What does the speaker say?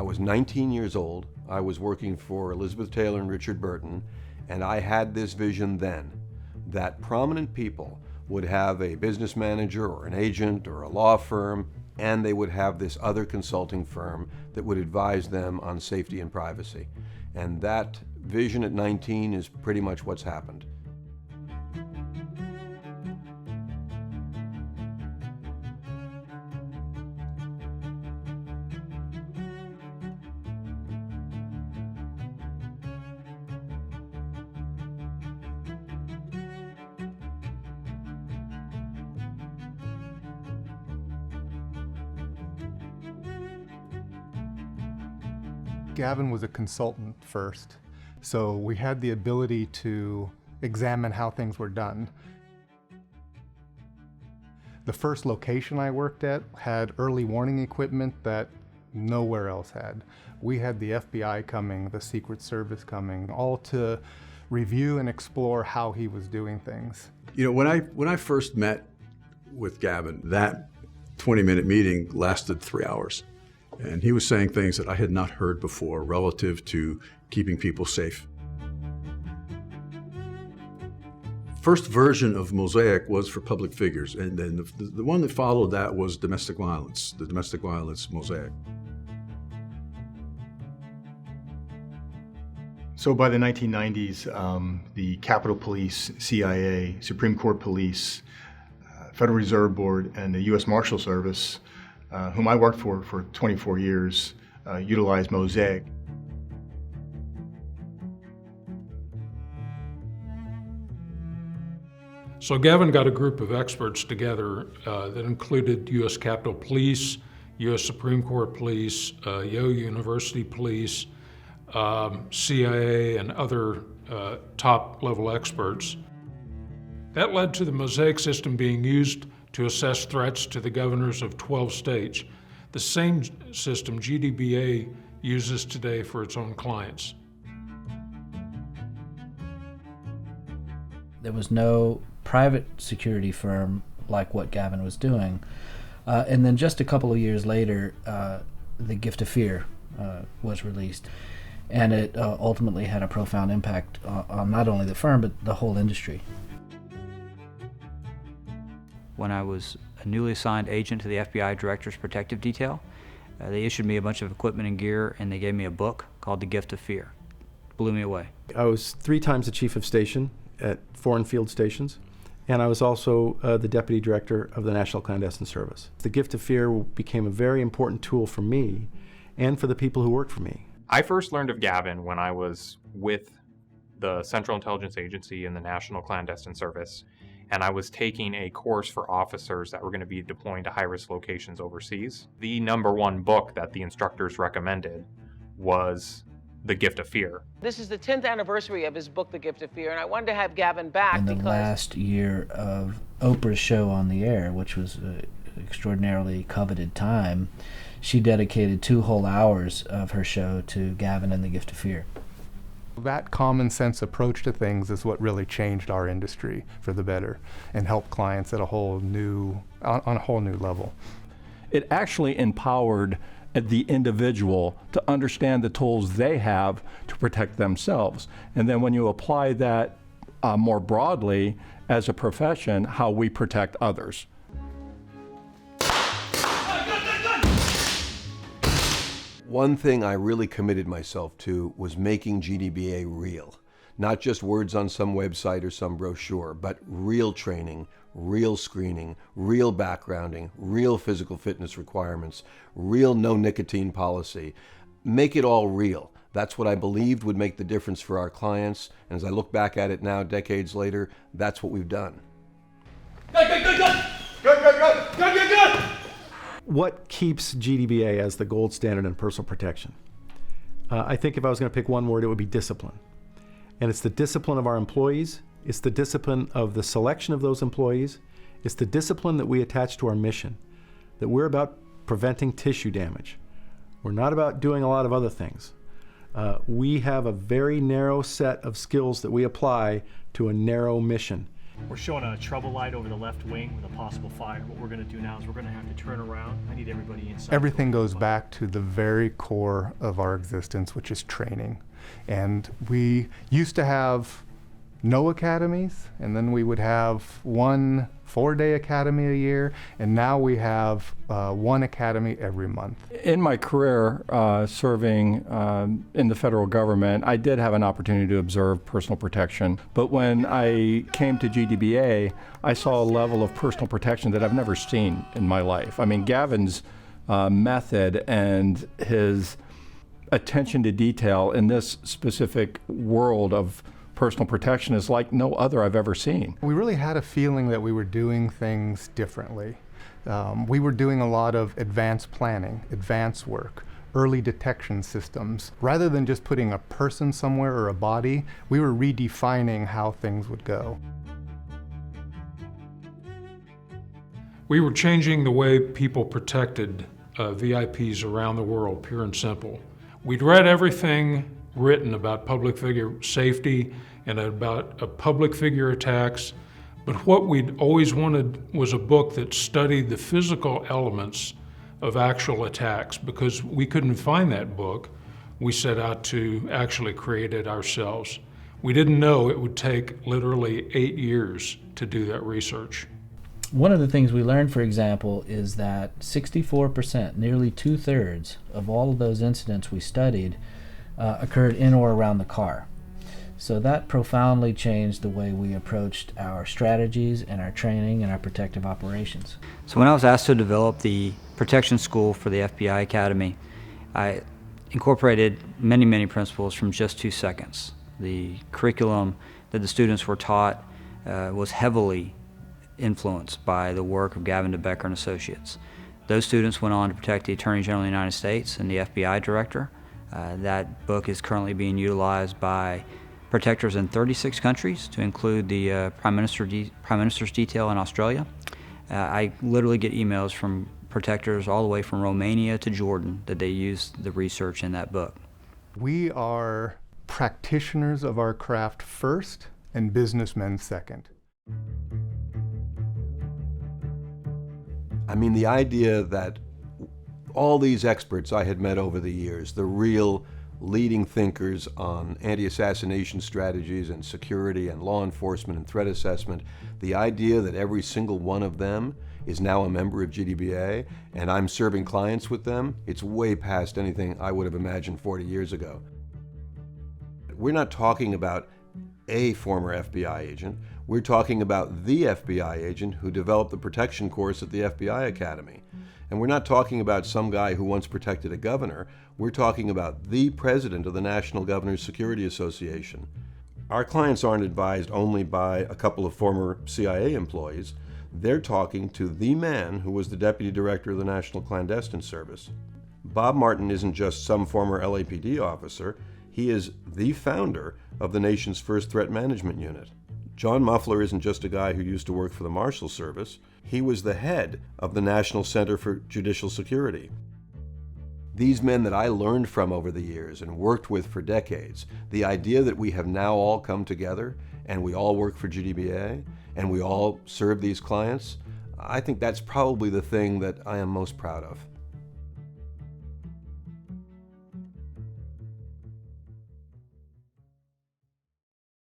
I was 19 years old. I was working for Elizabeth Taylor and Richard Burton, and I had this vision then that prominent people would have a business manager or an agent or a law firm, and they would have this other consulting firm that would advise them on safety and privacy. And that vision at 19 is pretty much what's happened. Gavin was a consultant first, so we had the ability to examine how things were done. The first location I worked at had early warning equipment that nowhere else had. We had the FBI coming, the Secret Service coming, all to review and explore how he was doing things. You know, when I first met with Gavin, that 20-minute meeting lasted 3 hours. And he was saying things that I had not heard before relative to keeping people safe. First version of Mosaic was for public figures, and then the one that followed that was domestic violence, the domestic violence Mosaic. So by the 1990s, the Capitol Police, CIA, Supreme Court Police, Federal Reserve Board, and the U.S. Marshal Service, whom I worked for 24 years, utilized Mosaic. So Gavin got a group of experts together that included U.S. Capitol Police, U.S. Supreme Court Police, Yale University Police, CIA, and other top-level experts. That led to the Mosaic system being used to assess threats to the governors of 12 states, the same system GDBA uses today for its own clients. There was no private security firm like what Gavin was doing. And then just a couple of years later, The Gift of Fear was released. And it ultimately had a profound impact on not only the firm, but the whole industry. When I was a newly assigned agent to the FBI Director's Protective Detail, they issued me a bunch of equipment and gear, and they gave me a book called The Gift of Fear. Blew me away. I was 3 times the chief of station at foreign field stations, and I was also the deputy director of the National Clandestine Service. The Gift of Fear became a very important tool for me and for the people who worked for me. I first learned of Gavin when I was with the Central Intelligence Agency and the National Clandestine Service, and I was taking a course for officers that were going to be deploying to high-risk locations overseas. The #1 book that the instructors recommended was The Gift of Fear. This is the 10th anniversary of his book, The Gift of Fear, and I wanted to have Gavin back in the last year of Oprah's show on the air, which was an extraordinarily coveted time, she dedicated 2 whole hours of her show to Gavin and The Gift of Fear. That common sense approach to things is what really changed our industry for the better and helped clients at on a whole new level. It actually empowered the individual to understand the tools they have to protect themselves. And then when you apply that more broadly as a profession, how we protect others. One thing I really committed myself to was making GDBA real. Not just words on some website or some brochure, but real training, real screening, real backgrounding, real physical fitness requirements, real no nicotine policy. Make it all real. That's what I believed would make the difference for our clients. And as I look back at it now, decades later, that's what we've done. Good. What keeps GDBA as the gold standard in personal protection? I think if I was going to pick one word, it would be discipline. And it's the discipline of our employees. It's the discipline of the selection of those employees. It's the discipline that we attach to our mission, that we're about preventing tissue damage. We're not about doing a lot of other things. We have a very narrow set of skills that we apply to a narrow mission. We're showing a trouble light over the left wing with a possible fire. What we're going to do now is we're going to have to turn around. I need everybody inside. Everything goes back to the very core of our existence, which is training. And we used to have no academies, and then we would have one 4-day academy a year, and now we have one academy every month. In my career serving in the federal government, I did have an opportunity to observe personal protection. But when I came to GDBA, I saw a level of personal protection that I've never seen in my life. I mean, Gavin's method and his attention to detail in this specific world of personal protection is like no other I've ever seen. We really had a feeling that we were doing things differently. We were doing a lot of advanced planning, advanced work, early detection systems. Rather than just putting a person somewhere or a body, we were redefining how things would go. We were changing the way people protected VIPs around the world, pure and simple. We'd read everything written about public figure safety and about public figure attacks, but what we'd always wanted was a book that studied the physical elements of actual attacks. Because we couldn't find that book, we set out to actually create it ourselves. We didn't know it would take literally 8 years to do that research. One of the things we learned, for example, is that 64%, nearly 2/3 of all of those incidents we studied occurred in or around the car. So that profoundly changed the way we approached our strategies and our training and our protective operations. So when I was asked to develop the protection school for the FBI Academy, I incorporated many, many principles from just 2 seconds. The curriculum that the students were taught was heavily influenced by the work of Gavin DeBecker and Associates. Those students went on to protect the Attorney General of the United States and the FBI Director. That book is currently being utilized by protectors in 36 countries, to include the Prime Minister's detail in Australia. I literally get emails from protectors all the way from Romania to Jordan that they use the research in that book. We are practitioners of our craft first and businessmen second. I mean, the idea that all these experts I had met over the years, the real leading thinkers on anti-assassination strategies and security and law enforcement and threat assessment, the idea that every single one of them is now a member of GDBA and I'm serving clients with them, it's way past anything I would have imagined 40 years ago. We're not talking about a former FBI agent, we're talking about the FBI agent who developed the protection course at the FBI Academy. And we're not talking about some guy who once protected a governor. We're talking about the president of the National Governors Security Association. Our clients aren't advised only by a couple of former CIA employees. They're talking to the man who was the deputy director of the National Clandestine Service. Bob Martin isn't just some former LAPD officer. He is the founder of the nation's first threat management unit. John Muffler isn't just a guy who used to work for the Marshal Service. He was the head of the National Center for Judicial Security. These men that I learned from over the years and worked with for decades, the idea that we have now all come together and we all work for GDBA and we all serve these clients, I think that's probably the thing that I am most proud of.